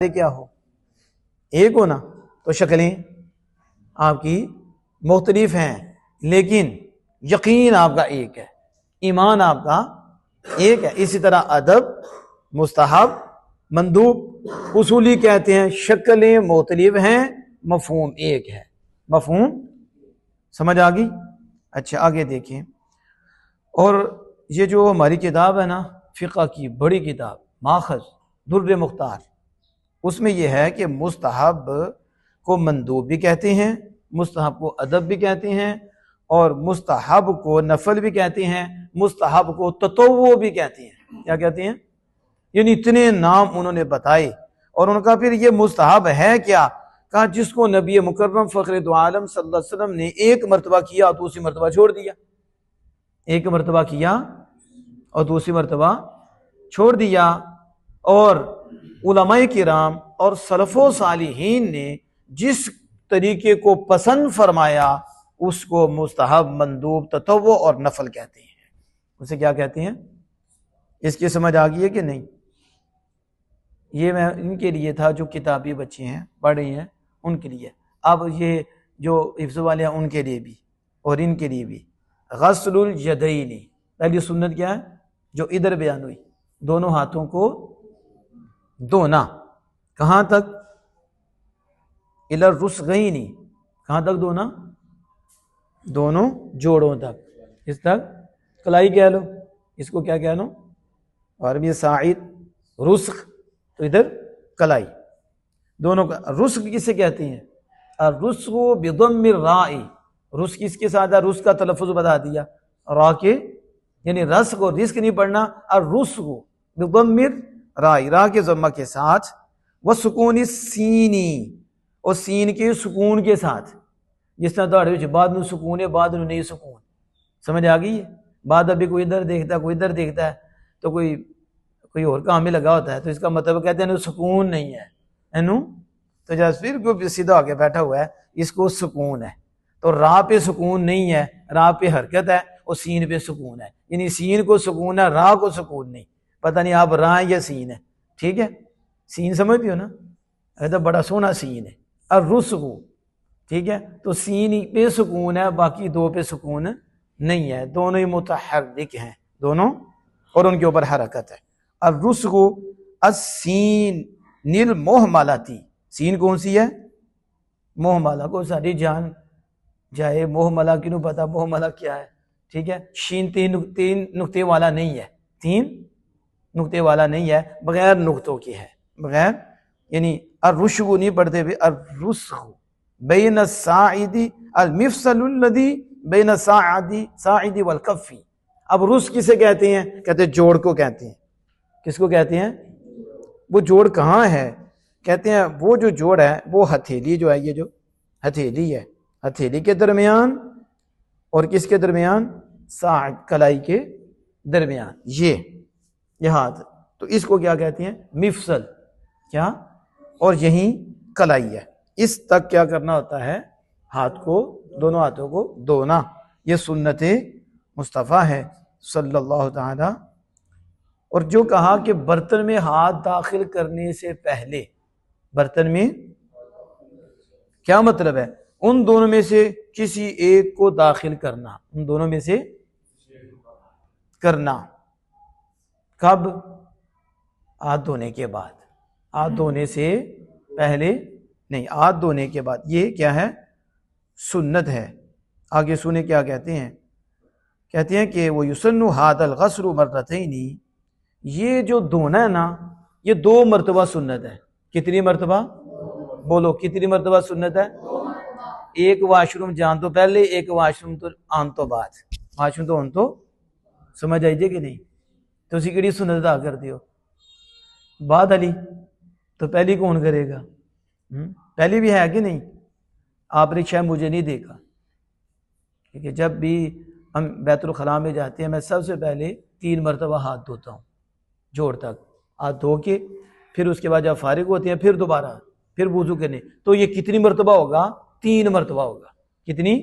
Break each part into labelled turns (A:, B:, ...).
A: کیا ہو، ایک ہو نا، تو شکلیں آپ کی مختلف ہیں لیکن یقین آپ کا ایک ہے، ایمان آپ کا ایک ہے۔ اسی طرح ادب، مستحب، مندوب، اصولی کہتے ہیں شکلیں مختلف ہیں، مفہوم ایک ہے۔ مفہوم سمجھ آ گئی؟ اچھا آگے دیکھیں، اور یہ جو ہماری کتاب ہے نا فقہ کی بڑی کتاب ماخذ در مختار، اس میں یہ ہے کہ مستحب کو مندوب بھی کہتے ہیں، مستحب کو ادب بھی کہتے ہیں، اور مستحب کو نفل بھی کہتے ہیں، مستحب کو تطوع بھی کہتے ہیں۔ کیا کہتے ہیں؟ یعنی اتنے نام انہوں نے بتائے، اور ان کا پھر یہ مستحب ہے کیا؟ کہا جس کو نبی مکرم فخر دو عالم صلی اللہ علیہ وسلم نے ایک مرتبہ کیا تو دوسری مرتبہ چھوڑ دیا، ایک مرتبہ کیا اور دوسری مرتبہ چھوڑ دیا، اور علماء کرام اور سلف و صالحین نے جس طریقے کو پسند فرمایا اس کو مستحب، مندوب، تطوع اور نفل کہتے ہیں۔ اسے کیا کہتے ہیں؟ اس کی سمجھ آ گئی ہے کہ نہیں؟ یہ میں ان کے لیے تھا جو کتابی بچے ہیں پڑھ رہے ہیں ان کے لیے، اب یہ جو حفظ والے ہیں ان کے لیے بھی اور ان کے لیے بھی۔ غسل الیدین، پہلی سنت کیا ہے جو ادھر بیان ہوئی؟ دونوں ہاتھوں کو دھونا، کہاں تک؟ الی الرسغین، کہاں تک دھونا؟ دونوں جوڑوں تک، اس تک کلائی کہہ لو، اس کو کیا کہہ لو؟ عربی ساعد، رسغ تو ادھر کلائی، دونوں کا۔ رسغ کسے کہتے ہیں؟ الرسغ بضم الراء، رسغ کس کے ساتھ ہے؟ رسغ کا تلفظ بتا دیا، را کے، یعنی رسغ اور رزق نہیں پڑھنا، الرسغ بضم الراء، را کے ضمہ کے ساتھ، وسکون السین، اور سین کے سکون کے ساتھ، جس طرح داڑھی بعد میں سکون ہے بعد میں نہیں سکون، سمجھ آ گئی ہے؟ بعد ابھی کوئی ادھر دیکھتا ہے کوئی ادھر دیکھتا ہے تو کوئی اور کام میں لگا ہوتا ہے، تو اس کا مطلب کہتے ہیں سکون نہیں ہے، تو جب پھر کوئی سیدھا آ کے بیٹھا ہوا ہے اس کو سکون ہے، تو راہ پہ سکون نہیں ہے، راہ پہ حرکت ہے، اور سین پہ سکون ہے، یعنی سین کو سکون ہے راہ کو سکون نہیں، پتہ نہیں آپ راہ یا سین ہے، ٹھیک ہے؟ سین سمجھتی ہو نا؟ ایسا بڑا سونا سین ہے، الرسغ، ٹھیک ہے؟ تو سین پہ سکون ہے، باقی دو پہ سکون نہیں ہے، دونوں ہی متحرک ہیں دونوں، اور ان کے اوپر حرکت ہے۔ الرسغ السین المہملتی، سین کون سی ہے؟ مہملہ، کو ساری جان جائے مہملہ کینوں پتا مہملہ کیا ہے، ٹھیک ہے؟ شین تین نقطے والا نہیں ہے، تین نقطے والا نہیں ہے، بغیر نقطوں کی ہے، بغیر، یعنی الرشغ نہیں پڑھتے ہوئے، الرسغ بین الساعد المفصل الذی بین الساعد والکف۔ اب رسغ کسے کہتے ہیں؟ کہتے ہیں جوڑ کو کہتے ہیں۔ کس کو کہتے ہیں؟ وہ جوڑ کہاں ہے؟ کہتے ہیں وہ جو جوڑ ہے وہ ہتھیلی جو ہے، یہ جو ہتھیلی ہے، ہتھیلی کے درمیان اور کس کے درمیان؟ ساعد، کلائی کے درمیان، یہ ہاتھ، تو اس کو کیا کہتے ہیں؟ مفصل، کیا؟ اور یہیں کلائی ہے، اس تک کیا کرنا ہوتا ہے؟ ہاتھ کو، دونوں ہاتھوں کو دھونا، یہ سنت مصطفیٰ ہے صلی اللہ تعالی۔ اور جو کہا کہ برتن میں ہاتھ داخل کرنے سے پہلے، برتن میں کیا مطلب ہے؟ ان دونوں میں سے کسی ایک کو داخل کرنا، ان دونوں میں سے کرنا، کب؟ ہاتھ دھونے کے بعد، ہاتھ دھونے سے پہلے نہیں، ہاتھ دھونے کے بعد، یہ کیا ہے؟ سنت ہے۔ آگے سنیں کیا کہتے ہیں؟ کہتے ہیں کہ وہ یسن ھذا الغسل مرتین، یہ جو دھونا ہے نا یہ 2 مرتبہ سنت ہے۔ کتنی مرتبہ؟ بولو کتنی مرتبہ سنت ہے؟ ایک واش روم جان تو پہلے، ایک واش روم تو آن تو بعد، واش روم تو آن تو، سمجھ آئی جے کہ نہیں؟ تو اسی کیڑی سنت ادا کر دیو بعد علی، تو پہلی کون کرے گا؟ پہلی بھی ہے کہ نہیں؟ آپ نے شاید مجھے نہیں دیکھا، کیونکہ جب بھی ہم بیت الخلاء میں جاتے ہیں میں سب سے پہلے 3 مرتبہ ہاتھ دھوتا ہوں، جوڑ تک ہاتھ دھو کے، پھر اس کے بعد جب فارغ ہوتے ہیں پھر دوبارہ پھر وضو کرنے، تو یہ کتنی مرتبہ ہوگا؟ 3 مرتبہ ہوگا۔ کتنی؟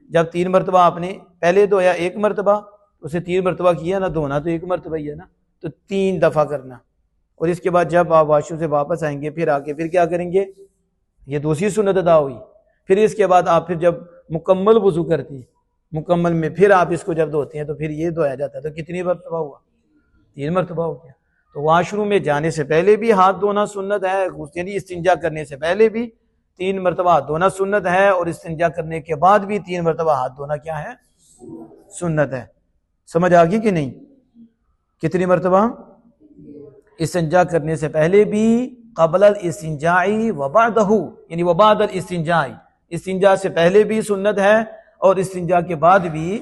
A: جب 3 مرتبہ آپ نے پہلے دھویا 1 مرتبہ، اسے 3 مرتبہ کیا نا، دھونا تو 1 مرتبہ ہی ہے نا، تو 3 دفعہ کرنا، اور اس کے بعد جب آپ واش روم سے واپس آئیں گے پھر آ کے پھر کیا کریں گے، یہ دوسری سنت ادا ہوئی. پھر اس کے بعد آپ پھر جب مکمل وضو کرتی ہیں، مکمل میں پھر آپ اس کو جب دھوتے ہیں تو پھر یہ دھویا جاتا ہے. تو کتنی مرتبہ ہوا؟ 3 مرتبہ ہو گیا. تو واش روم میں جانے سے پہلے بھی ہاتھ دھونا سنت ہے، یعنی استنجا کرنے سے پہلے بھی 3 مرتبہ ہاتھ دھونا سنت ہے، اور استنجا کرنے کے بعد بھی 3 مرتبہ ہاتھ دھونا کیا ہے؟ سنت ہے. سمجھ آ گئی کہ نہیں؟ کتنی مرتبہ؟ استنجا کرنے سے پہلے بھی، قبل الاستنجاء و بعدہ، یعنی و بعد الاستنجاء، استنجا سے پہلے بھی سنت ہے اور استنجا کے بعد بھی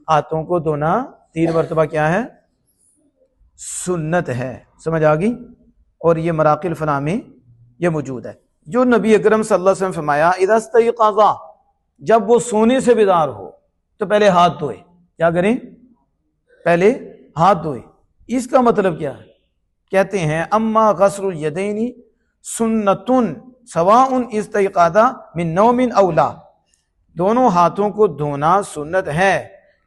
A: ہاتھوں کو دھونا 3 مرتبہ کیا ہے؟ سنت ہے. سمجھ آ گئی؟ اور یہ مراقی الفلاح میں یہ موجود ہے. جو نبی اکرم صلی اللہ علیہ وسلم فرمایا اذا استيقظ، جب وہ سونے سے بیدار ہو تو پہلے ہاتھ دھوئے. کیا کریں؟ پہلے ہاتھ دھوئے. اس کا مطلب کیا ہے؟ کہتے ہیں اما غسل الیدین سنت سواء استيقظ من نوم او لا، دونوں ہاتھوں کو دھونا سنت ہے،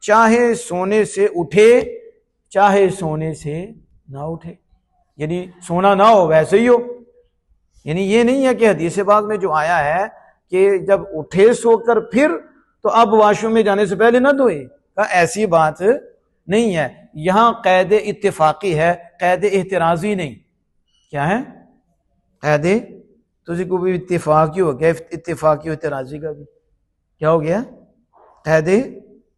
A: چاہے سونے سے اٹھے چاہے سونے سے نہ اٹھے. یعنی سونا نہ ہو ویسے ہی ہو. یعنی یہ نہیں ہے کہ حدیث پاک میں جو آیا ہے کہ جب اٹھے سو کر پھر تو اب واش روم میں جانے سے پہلے نہ دھوئے، ایسی بات نہیں ہے. یہاں قید اتفاقی ہے، قید احترازی نہیں. کیا ہے؟ قید تجھے کو بھی اتفاقی ہو گیا، اتفاقی و احترازی کا بھی کیا ہو گیا؟ قید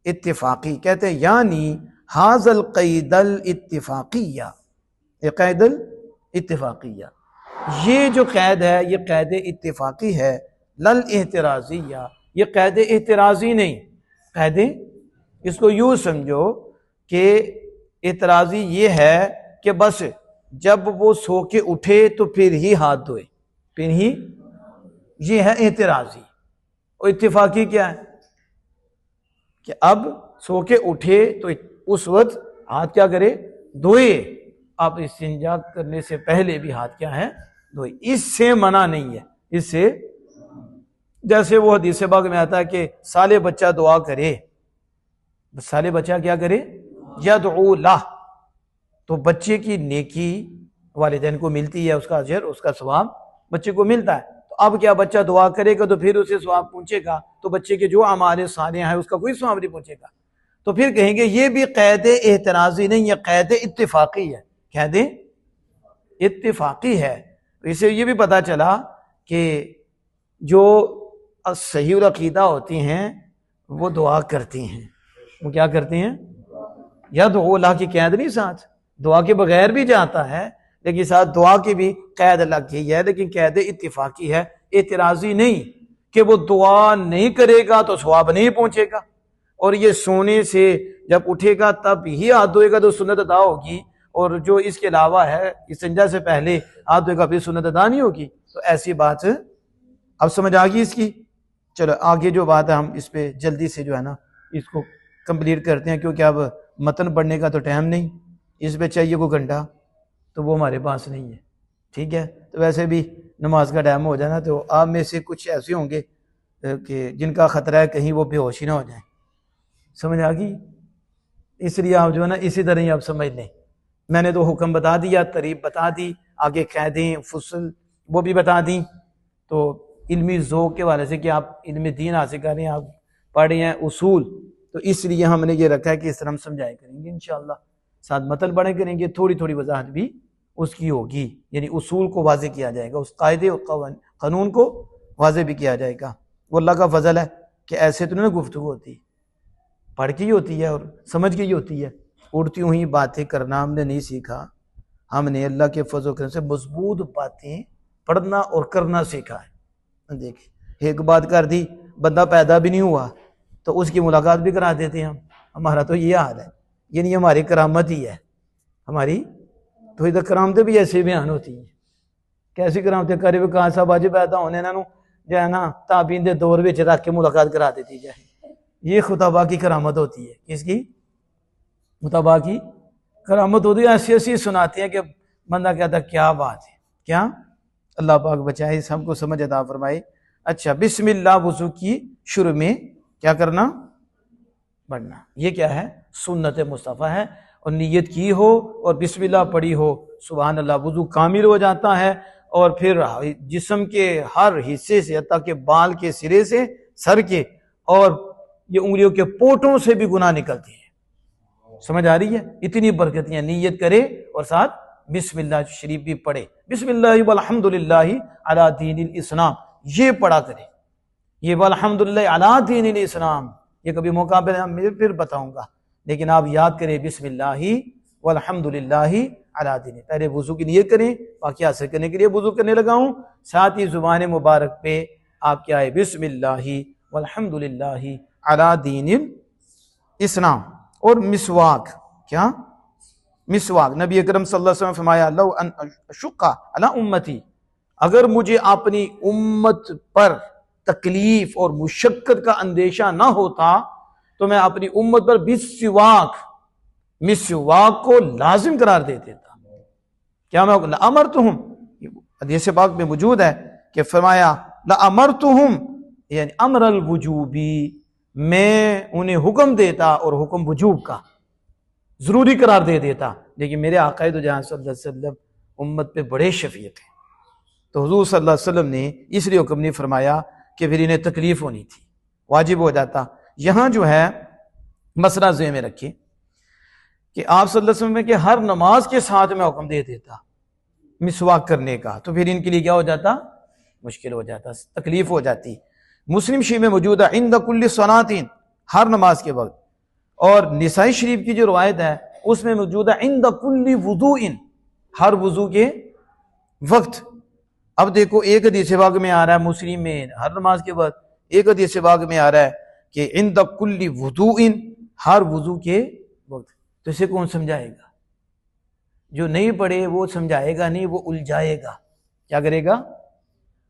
A: اتفاقی. کہتے ہیں یعنی حاض القید الاتفاقیہ، یہ قید الاتفاقیہ، یہ جو قید ہے یہ قید اتفاقی ہے، لل احترازیہ، یہ قید احترازی نہیں. قید، اس کو یوں سمجھو کہ اعتراضی یہ ہے کہ بس جب وہ سو کے اٹھے تو پھر ہی ہاتھ دھوئے، پھر ہی، یہ ہے اعتراضی. اور اتفاقی کیا ہے کہ اب سو کے اٹھے تو اس وقت ہاتھ کیا کرے؟ دھوئے. اب استنجا کرنے سے پہلے بھی ہاتھ کیا ہے؟ دھوئے. اس سے منع نہیں ہے. اس سے جیسے وہ حدیث پاک میں آتا ہے کہ سالے بچہ دعا کرے، سالے بچہ کیا کرے؟ یدعو لہ، تو بچے کی نیکی والدین کو ملتی ہے، اس کا اجر، اس کا ثواب بچے کو ملتا ہے. تو اب کیا بچہ دعا کرے گا تو پھر اسے ثواب پہنچے گا، تو بچے کے جو اعمال صالحہ ہیں اس کا کوئی ثواب نہیں پہنچے گا. تو پھر کہیں گے یہ بھی قید احترازی نہیں، یہ قید اتفاقی ہے. قید اتفاقی ہے. تو اسے یہ بھی پتا چلا کہ جو صحیح العقیدہ ہوتی ہیں وہ دعا کرتی ہیں. وہ کیا کرتے ہیں؟ یدعو اللہ کی قید نہیں ساتھ، دعا کے بغیر بھی جاتا ہے لیکن ساتھ دعا کی بھی قید لگ گئی ہے، لیکن قید اتفاقی ہے، اعتراضی نہیں کہ وہ دعا نہیں کرے گا تو ثواب نہیں پہنچے گا. اور یہ سونے سے جب اٹھے گا تب ہی ہاتھ دھوئے گا تو سنت ادا ہوگی، اور جو اس کے علاوہ ہے استنجا سے پہلے ہاتھ دھوئے گا پھر سنت ادا نہیں ہوگی. تو ایسی بات اب سمجھ آ گئی اس کی. چلو آگے جو بات ہے ہم اس پہ جلدی سے جو ہے نا اس کو کمپلیٹ کرتے ہیں، کیونکہ اب متن پڑھنے کا تو ٹائم نہیں، اس پہ چاہیے کوئی گھنٹہ، تو وہ ہمارے پاس نہیں ہے. ٹھیک ہے؟ تو ویسے بھی نماز کا ٹائم ہو جانا، تو آپ میں سے کچھ ایسے ہوں گے کہ جن کا خطرہ ہے کہیں وہ بے ہوشی نہ ہو جائیں. سمجھ آ گئی؟ اس لیے آپ جو ہے نا اسی طرح ہی آپ سمجھ لیں. میں نے تو حکم بتا دیا، تریب بتا دی، آگے قیدیں فصل وہ بھی بتا دیں. تو علمی ذوق کے والے سے کہ آپ علم دین حاصل کر رہے ہیں، آپ پڑھ رہے ہیں اصول، تو اس لیے ہم نے یہ رکھا ہے کہ اس طرح ہم سمجھائے کریں گے انشاءاللہ. ساتھ متن پڑھے کریں گے، تھوڑی تھوڑی وضاحت بھی اس کی ہوگی، یعنی اصول کو واضح کیا جائے گا، اس قاعدے اور قانون کو واضح بھی کیا جائے گا. وہ اللہ کا فضل ہے کہ ایسے تو نہیں گفتگو ہوتی، پڑھ کے ہی ہوتی ہے اور سمجھ کے ہی ہوتی ہے. اڑتی ہوئی باتیں کرنا ہم نے نہیں سیکھا، ہم نے اللہ کے فضل و کرم سے مضبوط باتیں پڑھنا اور کرنا سیکھا ہے. دیکھیں ایک بات کر دی، بندہ پیدا بھی نہیں ہوا تو اس کی ملاقات بھی کرا دیتے ہیں ہم. ہمارا تو یہ حال ہے، یعنی ہماری کرامت ہی ہے. ہماری تو ادھر کرامتیں بھی ایسے بیان ہوتی ہیں. کیسی کرامتیں؟ قریب کہاں صاحب آج پیدا ہونے انہوں جو ہے نا تابعین دے دور وچ رکھ کے ملاقات کرا دیتی جائے. یہ خطبہ کی کرامت ہوتی ہے. کس کی؟ خطبہ کی کرامت ہوتی ہے. ایسی ایسی سناتے ہیں کہ بندہ کہتا ہے کیا بات ہے. کیا؟ اللہ پاک بچائے، ہم کو سمجھ عطا فرمائے. اچھا، بسم اللہ وضو کی شروع میں کیا کرنا؟ پڑھنا. یہ کیا ہے؟ سنت مصطفیٰ ہے. اور نیت کی ہو اور بسم اللہ پڑھی ہو، سبحان اللہ، وضو کامل ہو جاتا ہے، اور پھر جسم کے ہر حصے سے، حتیٰ کہ بال کے سرے سے، سر کے اور یہ انگلیوں کے پوٹوں سے بھی گناہ نکلتے ہیں۔ سمجھ آ رہی ہے؟ اتنی برکتیں، نیت کرے اور ساتھ بسم اللہ شریف بھی پڑھے، بسم اللہ والحمدللہ علی دین الاسلام، یہ پڑھا کرے، یہ والحمدللہ علی دین الاسلام، یہ کبھی موقع پہ میں پھر بتاؤں گا، لیکن آپ یاد کریں بسم اللہ والحمدللہ علی دین۔ پہلے وضو کی نیت کریں، باقی حاصل کرنے کے لیے وضو کرنے لگا ہوں، ساتھ ہی زبان مبارک پہ آپ کیا ہے، بسم اللہ والحمدللہ علی دین الاسلام۔ اور مسواک، کیا مسواک، نبی اکرم صلی اللہ علیہ وسلم فرمایا لو ان اشق علی امتی، اگر مجھے اپنی امت پر تکلیف اور مشقت کا اندیشہ نہ ہوتا تو میں اپنی امت پر مسواک کو لازم قرار دے دیتا۔ کیا میں لامرتہم، حدیث پاک میں موجود ہے کہ فرمایا لامرتہم، یعنی امر الوجوبی، میں انہیں حکم دیتا، اور حکم وجوب کا ضروری قرار دے دیتا، لیکن میرے آقا دو جہاں صلی اللہ علیہ وسلم امت پہ بڑے شفیق ہیں، تو حضور صلی اللہ علیہ وسلم نے اس لیے حکم نہیں فرمایا کہ پھر انہیں تکلیف ہونی تھی، واجب ہو جاتا۔ یہاں جو ہے مسئلہ ذہن میں رکھیں کہ آپ صلی اللہ علیہ وسلم کہ ہر نماز کے ساتھ میں حکم دے دیتا مسواک کرنے کا، تو پھر ان کے لیے کیا ہو جاتا، مشکل ہو جاتا، تکلیف ہو جاتی۔ مسلم شریف میں موجود ہے عند کل صلاۃ، ہر نماز کے وقت، اور نسائی شریف کی جو روایت ہے اس میں موجود ہے عند کل وضوء، ہر وضو کے وقت۔ اب دیکھو ایک حدیث پاک میں آ رہا ہے، مسلم میں ہر نماز کے وقت، ایک حدیث پاک میں آ رہا ہے کہ عند کل وضوء، ہر وضو کے وقت، تو اسے کون سمجھائے گا؟ جو نہیں پڑھے وہ سمجھائے گا نہیں، وہ الجھائے گا، کیا کرے گا؟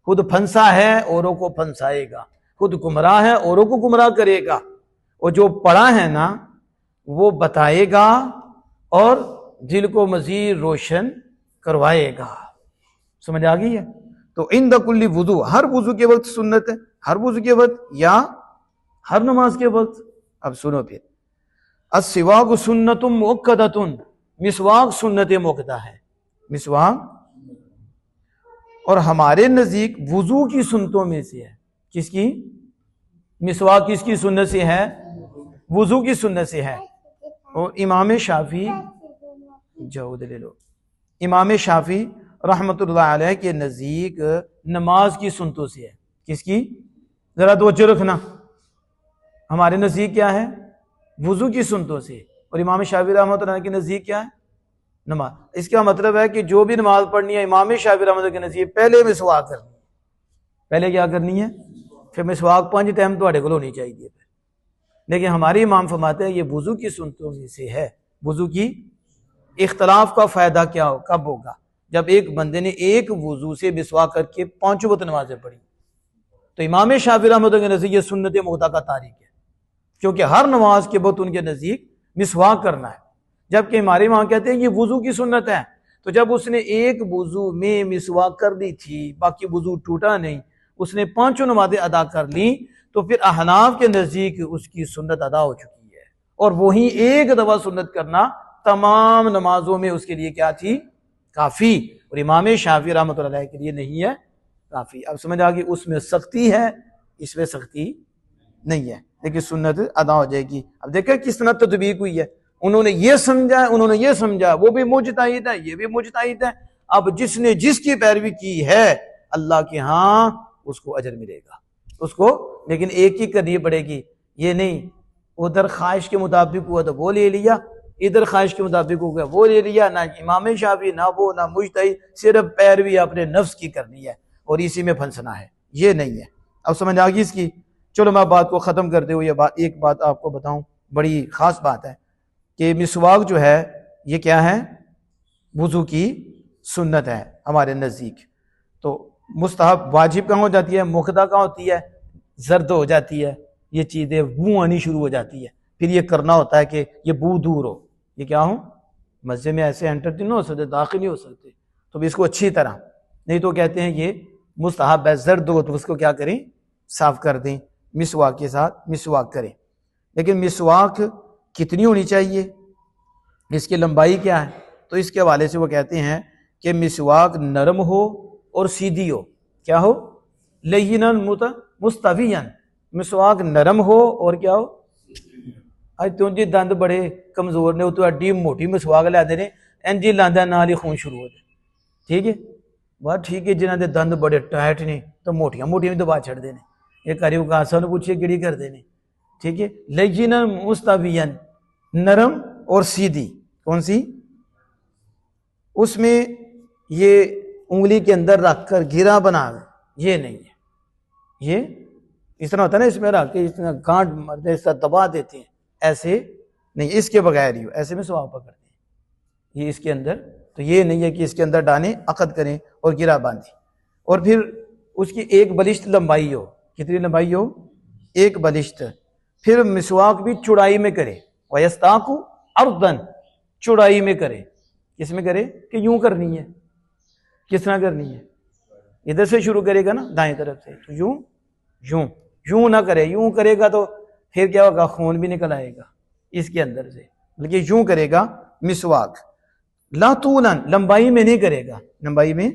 A: خود پھنسا ہے اوروں کو پھنسائے گا، خود گمراہ ہے اوروں کو گمراہ کرے گا، اور جو پڑھا ہے نا وہ بتائے گا اور دل کو مزید روشن کروائے گا۔ سمجھ آ گئی ہے؟ تو عند کل وضو، ہر وضو کے وقت سنت ہے، ہر وضو کے وقت یا ہر نماز کے وقت۔ اب سنو پھر، السواک سنت مؤکدۃ، مسواک سنت موقدہ ہے، مسواک، اور ہمارے نزدیک وضو کی سنتوں میں سے ہے۔ کس کی؟ مسواک کس کی سنت سے ہے؟ وضو کی سنت سے ہے۔ اور امام شافعی، جاؤ لے لو، امام شافعی رحمۃ اللہ علیہ کے نزدیک نماز کی سنتوں سے ہے۔ کس کی؟ ذرا توجہ رکھنا، ہمارے نزدیک کیا ہے؟ وضو کی سنتوں سے، اور امام شافعی رحمۃ اللہ کے نزدیک کیا ہے؟ نماز۔ اس کا مطلب ہے کہ جو بھی نماز پڑھنی ہے امام شافعی رحمۃ اللہ کے نزدیک پہلے مسواک کرنی ہے، پہلے کیا کرنی ہے؟ پھر مسواک 5 ٹائم تھوڑے کو ہونی چاہیے، لیکن ہمارے امام فرماتے ہیں یہ وضو کی سنتوں میں سے ہے۔ وضو کی اختلاف کا فائدہ کیا ہو، کب ہوگا؟ جب ایک بندے نے ایک وضو سے مسواک کر کے 5 وقت نمازیں پڑھی، تو امام شافعی رحمۃ اللہ کے نزدیک یہ سنت موقدہ کا تاریخ ہے، کیونکہ ہر نماز کے وقت ان کے نزدیک مسواک کرنا ہے، جبکہ ہمارے امام کہتے ہیں یہ وضو کی سنت ہے۔ تو جب اس نے ایک وضو میں مسواک کر دی تھی، باقی وضو ٹوٹا نہیں، اس نے 5 نمازیں ادا کر لیں، تو پھر احناف کے نزدیک اس کی سنت ادا ہو چکی ہے، اور وہی ایک دفعہ سنت کرنا تمام نمازوں میں اس کے لیے کیا تھی؟ کافی، اور امام شافعی رحمۃ اللہ علیہ کے لیے نہیں ہے کافی۔ اب سمجھ آ گئی، اس میں سختی ہے، اس میں سختی نہیں ہے، لیکن سنت ادا ہو جائے گی۔ اب دیکھیں کس طرح تطبیق ہوئی ہے، انہوں نے یہ سمجھا، انہوں نے یہ سمجھا، وہ بھی مجتہد ہے، یہ بھی مجتہد ہے۔ اب جس نے جس کی پیروی کی ہے اللہ کے ہاں اس کو اجر ملے گا، اس کو، لیکن ایک ہی کرنی پڑے گی، یہ نہیں ادھر خواہش کے مطابق ہوا تو وہ لے لیا، ادھر خواہش کے مطابق ہو گیا وہ لے لیا، نہ امام شافعی نہ وہ نہ مجتہد، صرف پیروی اپنے نفس کی کرنی ہے اور اسی میں پھنسنا ہے، یہ نہیں ہے۔ اب سمجھ آ گئی اس کی؟ چلو میں بات کو ختم کرتے ہوئے ایک بات آپ کو بتاؤں، بڑی خاص بات ہے کہ مسواک جو ہے یہ کیا ہے؟ وضو کی سنت ہے ہمارے نزدیک۔ تو مستحب، واجب کہاں ہو جاتی ہے؟ موقدہ کہاں ہوتی ہے؟ زرد ہو جاتی ہے، یہ چیزیں بو آنی شروع ہو جاتی ہے، پھر یہ کرنا ہوتا ہے کہ یہ بو دور ہو، یہ کیا ہوں؟ مسجد میں ایسے انٹر نہیں ہو سکتے، داخل نہیں ہو سکتے، تو اس کو اچھی طرح، نہیں تو کہتے ہیں یہ مستحب ہے، زرد ہو تو اس کو کیا کریں؟ صاف کر دیں، مسواک کے ساتھ مسواک کریں۔ لیکن مسواک کتنی ہونی چاہیے؟ اس کی لمبائی کیا ہے؟ تو اس کے حوالے سے وہ کہتے ہیں کہ مسواک نرم ہو اور سیدھی ہو. کیا ہو؟ لینا مستویاً. مسواک نرم ہو اور کیا ہو؟ اج تو جی دند بڑے کمزور نے، تو ایڈی موٹی مسواک لے نے انجی لاندا نال ہی خون شروع ہو جائے. ٹھیک ہے بات ٹھیک ہے. جنہاں دے دند بڑے ٹائٹ نے تو موٹیاں موٹیاں بھی دبا چھڑتے ہیں. یہ کاری اوقات نو پوچھیے کیڑی کرتے ہیں. ٹھیک ہے لینا مستویاً، نرم اور سیدھی. کون سی؟ اس میں یہ انگلی کے اندر رکھ کر گرا بنا یہ نہیں ہے. یہ اس طرح ہوتا ہے نا، اس میں رکھ کے اس طرح گانٹ مرتے اس طرح دبا دیتے ہیں، ایسے نہیں. اس کے بغیر ہی ایسے میں سواب پکڑتے ہیں. یہ اس کے اندر تو یہ نہیں ہے کہ اس کے اندر ڈالیں، عقد کریں اور گرا باندھیں. اور پھر اس کی ایک بلشت لمبائی ہو. کتنی لمبائی ہو؟ ایک بلشت. پھر مسواک بھی چوڑائی میں کرے. وَيَسْتَاقُ عَرْضًا، چوڑائی میں کرے. کس میں کرے؟ کہ یوں کرنی ہے. کس طرح کرنی ہے؟ ادھر سے شروع کرے گا نا دائیں طرف سے، تو یوں یوں یوں نہ کرے. یوں کرے گا تو پھر کیا ہوگا؟ خون بھی نکل آئے گا اس کے اندر سے. بلکہ یوں کرے گا مسواک. لا طولاً، لمبائی میں نہیں کرے گا، لمبائی میں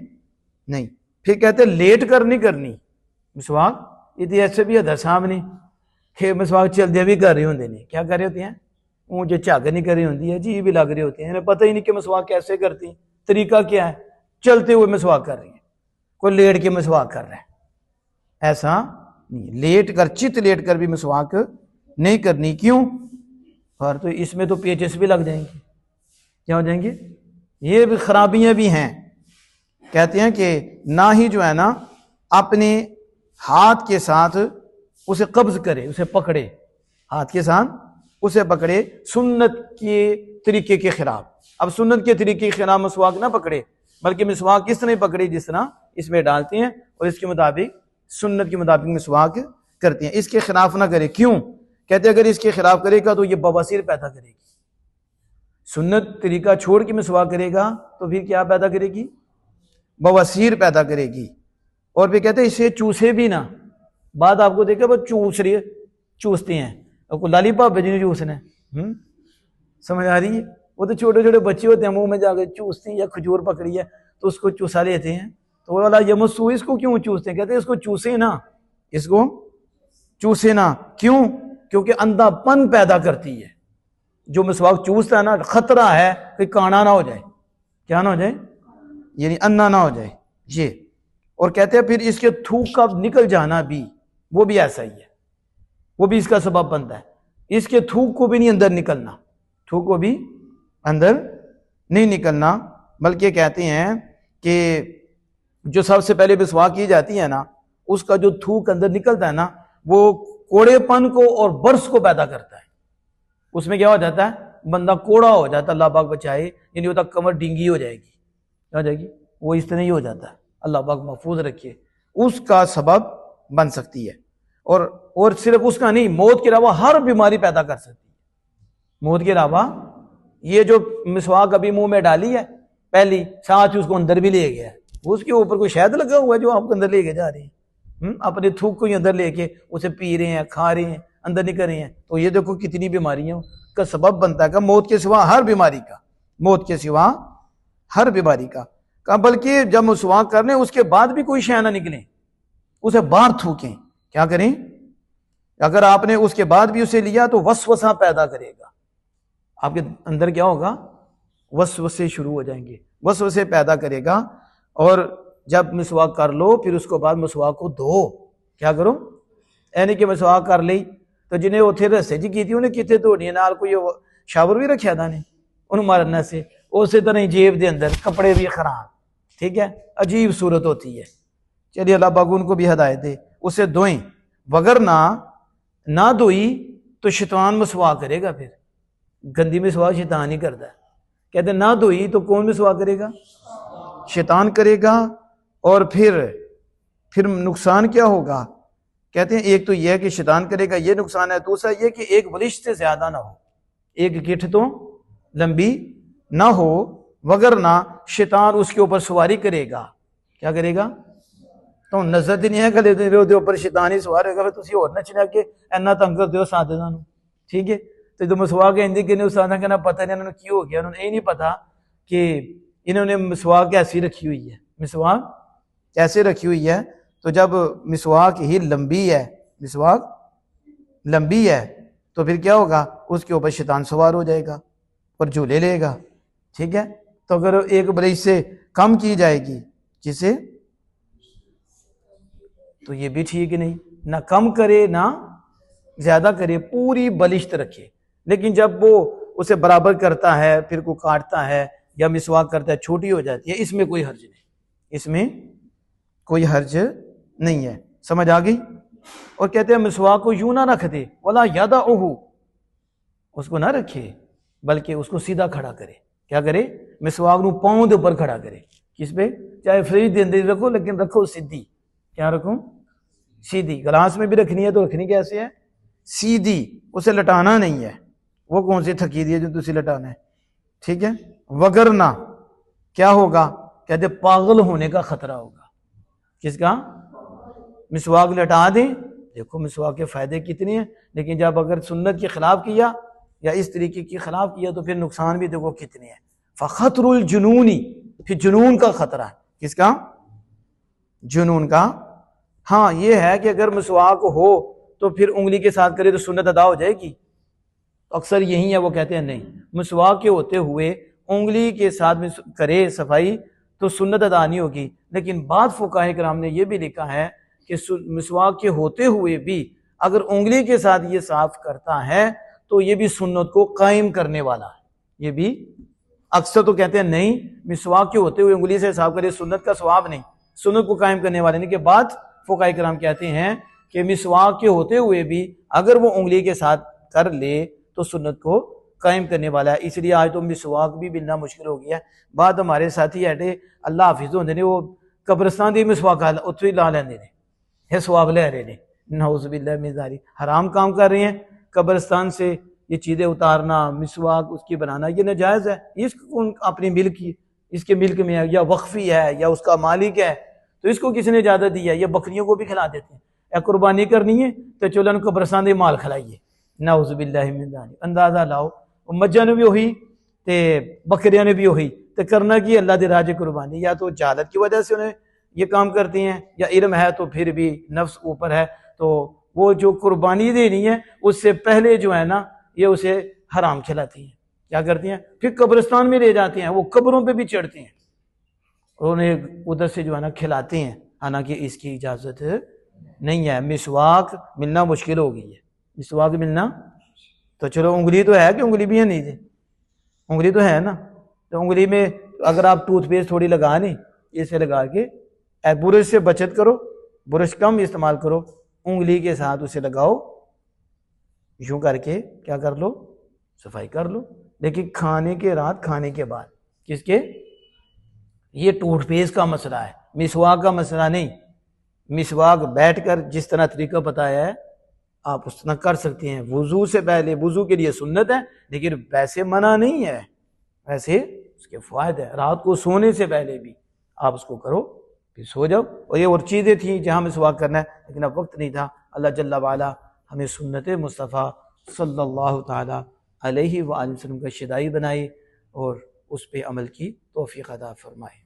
A: نہیں. پھر کہتے ہیں لیٹ کر نہیں کرنی مسواک. یہ تو ایسے بھی حدر صاحب نے کہ مسواک چلدے بھی کر رہے ہوتے ہیں. کیا کر رہے ہوتے ہیں؟ وہ جو جھگ نہیں کر رہی ہوتی ہے، جی بھی لگ رہے ہوتے ہیں. انہیں پتہ ہی نہیں کہ مسواک کیسے کرتی ہیں، طریقہ کیا ہے. چلتے ہوئے مسواک کر رہی ہیں، کوئی لیٹ کے مسواک کر رہا ہے. ایسا نہیں، لیٹ کر چت لیٹ کر بھی مسواک نہیں کرنی. کیوں؟ اور تو اس میں تو پیچس بھی لگ جائیں گے. کیا ہو جائیں گے؟ یہ بھی خرابیاں بھی ہیں. کہتے ہیں کہ نہ ہی جو ہے نا اپنے ہاتھ کے ساتھ اسے قبض کرے، اسے پکڑے، ہاتھ کے ساتھ اسے پکڑے سنت کے طریقے کے خلاف. اب سنت کے طریقے کے خلاف مسواک نہ پکڑے، بلکہ مسواک اس طرح پکڑے جس طرح اس میں ڈالتے ہیں اور اس کے مطابق سنت کے مطابق مسواک کرتے ہیں. اس کے خلاف نہ کرے. کیوں؟ کہتے ہیں اگر اس کے خلاف کرے گا تو یہ بواسیر پیدا کرے گی. سنت طریقہ چھوڑ کے مسواک کرے گا تو پھر کیا پیدا کرے گی؟ بواسیر پیدا کرے گی. اور پھر کہتے ہیں اسے چوسے بھی نہ. بات آپ کو دیکھا وہ چوستے ہیں، کوئی لالی پاپ جی نے چوسنا ہے. سمجھ آ رہی ہے؟ وہ تو چھوٹے چھوٹے بچے ہوتے ہیں، منہ میں جا کے چوستے ہیں، یا کھجور پکڑی ہے تو اس کو چوسا لیتے ہیں. تو وہ والا یمسو، اس کو کیوں چوستے ہیں؟ کہتے ہیں اس کو چوسے نا، اس کو چوسے نا. کیوں؟ کیونکہ اندھا پن پیدا کرتی ہے. جو مسواک چوستا ہے نا، خطرہ ہے کہ کانا نہ ہو جائے. کیا نہ ہو جائے؟ یعنی انا نہ ہو جائے. یہ اور کہتے ہیں پھر اس کے تھوک کا نکل جانا بھی وہ بھی ایسا ہی ہے، وہ بھی اس کا سبب بنتا ہے. اس کے تھوک کو بھی نہیں اندر نکلنا، تھوک کو بھی اندر نہیں نکلنا. بلکہ کہتے ہیں کہ جو سب سے پہلے مسواک کی جاتی ہے نا، اس کا جو تھوک اندر نکلتا ہے نا، وہ کوڑے پن کو اور برس کو پیدا کرتا ہے. اس میں کیا ہو جاتا ہے؟ بندہ کوڑا ہو جاتا ہے. اللہ پاک بچائے. یعنی ہوتا کمر ڈینگی ہو جائے گی. کیا ہو جائے گی؟ وہ اس طرح ہی ہو جاتا ہے. اللہ پاک محفوظ رکھے. اس کا سبب بن سکتی ہے. اور صرف اس کا نہیں، موت کے علاوہ ہر بیماری پیدا کر سکتی ہے. موت کے علاوہ یہ جو مسواک ابھی منہ میں ڈالی ہے پہلی، ساتھ اس کو اندر بھی لے گیا ہے. اس کے اوپر کوئی شہد لگا ہوا ہے جو آپ کو اندر لے کے جا رہے ہیں. اپنے تھوک کو ہی اندر لے کے اسے پی رہے ہیں، کھا رہے ہیں، اندر نہیں کر رہے ہیں. تو یہ دیکھو کتنی بیماریاں کا سبب بنتا ہے. کہ موت کے سوا ہر بیماری کا، موت کے سوا ہر بیماری کا. بلکہ جب مسواک کرنے اس کے بعد بھی کوئی شے نہ نکلے، اسے باہر تھوکیں. کیا کریں؟ اگر آپ نے اس کے بعد بھی اسے لیا تو وسوسہ پیدا کرے گا. آپ کے اندر کیا ہوگا؟ وسوسے شروع ہو جائیں گے، وسوسے پیدا کرے گا. اور جب مسواک کر لو پھر اس کو بعد مسواک کو دھو. کیا کرو؟ اینی کہ مسواک کر لی تو جنہیں اتنے رسے جی کی تھی انہیں کتنے دھوڑی نال کوئی شاور بھی رکھا تھا نے انہوں مارنا سے. اسی طرح ہی جیب دے اندر کپڑے بھی خراب. ٹھیک ہے، عجیب صورت ہوتی ہے. چلیے اللہ پاک ان کو بھی ہدایت دے. اسے دھوئیں، وگر نہ دھوئی تو شیطان مسواک کرے گا. پھر گندی مسواک شیطان ہی کرتا ہے. کہتے ہیں نہ دھوئی تو کون مسواک کرے گا؟ شیطان کرے گا. اور پھر نقصان کیا ہوگا؟ کہتے ہیں ایک تو یہ ہے کہ شیطان کرے گا، یہ نقصان ہے. دوسرا یہ کہ ایک بلش سے زیادہ نہ ہو، ایک گٹھ تو لمبی نہ ہو، وگرنہ شیطان اس کے اوپر سواری کرے گا. کیا کرے گا؟ تو نظر نہیں ہے کہ اوپر شیطان ہی سوار ہوگا. پھر تسی اور نچنے کے اینا تنگ کر دیو ساتھ. ٹھیک ہے، تو جو مسواک ہندی کے استاد کہنا پتہ نہیں انہوں نے کیوں ہو گیا، انہوں نے یہ نہیں پتا کہ انہوں نے مسواک کیسی رکھی ہوئی ہے، مسواک کیسے رکھی ہوئی ہے. تو جب مسواک ہی لمبی ہے، مسواک لمبی ہے تو پھر کیا ہوگا، اس کے اوپر شیطان سوار ہو جائے گا اور جھولے لے گا. ٹھیک ہے، تو اگر ایک برش سے کم کی جائے گی جسے، تو یہ بھی ٹھیک نہیں، نہ کم کرے نہ زیادہ کرے، پوری بلشت رکھے. لیکن جب وہ اسے برابر کرتا ہے پھر کو کاٹتا ہے یا مسواک کرتا ہے چھوٹی ہو جاتی ہے، اس میں کوئی حرج نہیں، اس میں کوئی حرج نہیں ہے. سمجھ آ گئی؟ اور کہتے ہیں مسواک کو یوں نہ رکھ دے، ولا یدعہ، اس کو نہ رکھے بلکہ اس کو سیدھا کھڑا کرے. کیا کرے؟ مسواک نو پاؤں دے اوپر کھڑا کرے. کس پہ؟ چاہے فریج دے اندر رکھو لیکن رکھو سیدھی. کیا رکھو؟ سیدھی. گلاس میں بھی رکھنی ہے تو رکھنی کیسے ہے؟ سیدھی، اسے لٹانا نہیں ہے. وہ کون سی تھکیدی ہے جو تسی لٹانا ہے؟ ٹھیک ہے، وگرنہ کیا ہوگا؟ کہتے پاگل ہونے کا خطرہ ہوگا. کس کا؟ مسواک لٹا دیں. دیکھو مسواک کے فائدے کتنے ہیں، لیکن جب اگر سنت کے خلاف کیا یا اس طریقے کے خلاف کیا تو پھر نقصان بھی دیکھو کتنے ہیں. فخطر الجنونی، پھر جنون کا خطرہ ہے. کس کا؟ جنون کا. ہاں یہ ہے کہ اگر مسواک ہو تو پھر انگلی کے ساتھ کرے تو سنت ادا ہو جائے گی. اکثر یہی ہے، وہ کہتے ہیں نہیں، مسواک کے ہوتے ہوئے انگلی کے ساتھ کرے صفائی تو سنت ادا نہیں ہوگی. لیکن بعض فقہاء کرام نے یہ بھی لکھا ہے کہ مسواک کے ہوتے ہوئے بھی اگر انگلی کے ساتھ یہ صاف کرتا ہے تو یہ بھی سنت کو قائم کرنے والا ہے. یہ بھی اکثر تو کہتے ہیں نہیں، مسواک کے ہوتے ہوئے انگلی سے صاف کرے سنت کا ثواب نہیں، سنت کو قائم کرنے والے نہیں. کہ بعد فقہاء کرام کہتے ہیں کہ مسواک کے ہوتے ہوئے بھی اگر وہ انگلی کے ساتھ کر لے تو سنت کو قائم کرنے والا ہے. اس لیے آج تو مسواک بھی ملنا مشکل ہو گیا ہے. بعد ہمارے ساتھی ایٹے اللہ حافظ ہوندے نے، وہ قبرستان دی مسواک اتھے لا لیندے نے، یہ ثواب لے رہے ہیں. نعوذ باللہ من ذالک، حرام کام کر رہے ہیں. قبرستان سے یہ چیزیں اتارنا، مسواک اس کی بنانا، یہ ناجائز ہے. اس کو اپنی ملک کی، اس کے ملک میں ہے یا وقفی ہے یا اس کا مالک ہے تو اس کو کس نے اجازت دی ہے؟ یہ بکریوں کو بھی کھلا دیتے ہیں. یا قربانی کرنی ہے تو چلو ان قبرستان دے مال کھلائیے. نعوذ باللہ من ذالک. اندازہ لاؤ مجھاں نے بھی وہی تے بکریاں نے بھی وہی، تے کرنا کی اللہ دے راج قربانی. یا تو جہالت کی وجہ سے انہیں یہ کام کرتے ہیں یا علم ہے تو پھر بھی نفس اوپر ہے، تو وہ جو قربانی دینی ہے اس سے پہلے جو ہے نا یہ اسے حرام کھلاتی ہیں. کیا کرتی ہیں؟ پھر قبرستان میں لے جاتے ہیں، وہ قبروں پہ بھی چڑھتے ہیں اور انہیں ادھر سے جو ہے نا کھلاتے ہیں، حالانکہ اس کی اجازت نہیں ہے. مسواک ملنا مشکل ہو گئی ہے، مسواک ملنا. تو چلو انگلی تو ہے، کہ انگلی بھی ہے نہیں جی، انگلی تو ہے نا. تو انگلی میں اگر آپ ٹوتھ پیسٹ تھوڑی لگا نہیں، اسے لگا کے برش سے بچت کرو، برش کم استعمال کرو، انگلی کے ساتھ اسے لگاؤ، یوں کر کے کیا کر لو؟ صفائی کر لو. لیکن کھانے کے رات کھانے کے بعد. کس کے؟ یہ ٹوتھ پیسٹ کا مسئلہ ہے، مسواک کا مسئلہ نہیں. مسواک بیٹھ کر جس طرح طریقہ بتایا ہے آپ اس طرح کر سکتے ہیں. وضو سے پہلے، وضو کے لیے سنت ہے لیکن ویسے منع نہیں ہے، ویسے اس کے فوائد ہے. رات کو سونے سے پہلے بھی آپ اس کو کرو، پھر سو جاؤ. اور یہ اور چیزیں تھیں جہاں مسواک کرنا ہے لیکن اب وقت نہیں تھا. اللہ جل وعلا ہمیں سنت مصطفیٰ صلی اللہ تعالی علیہ وآلہ وسلم کا شدائی بنائے اور اس پہ عمل کی توفیق عطا فرمائے.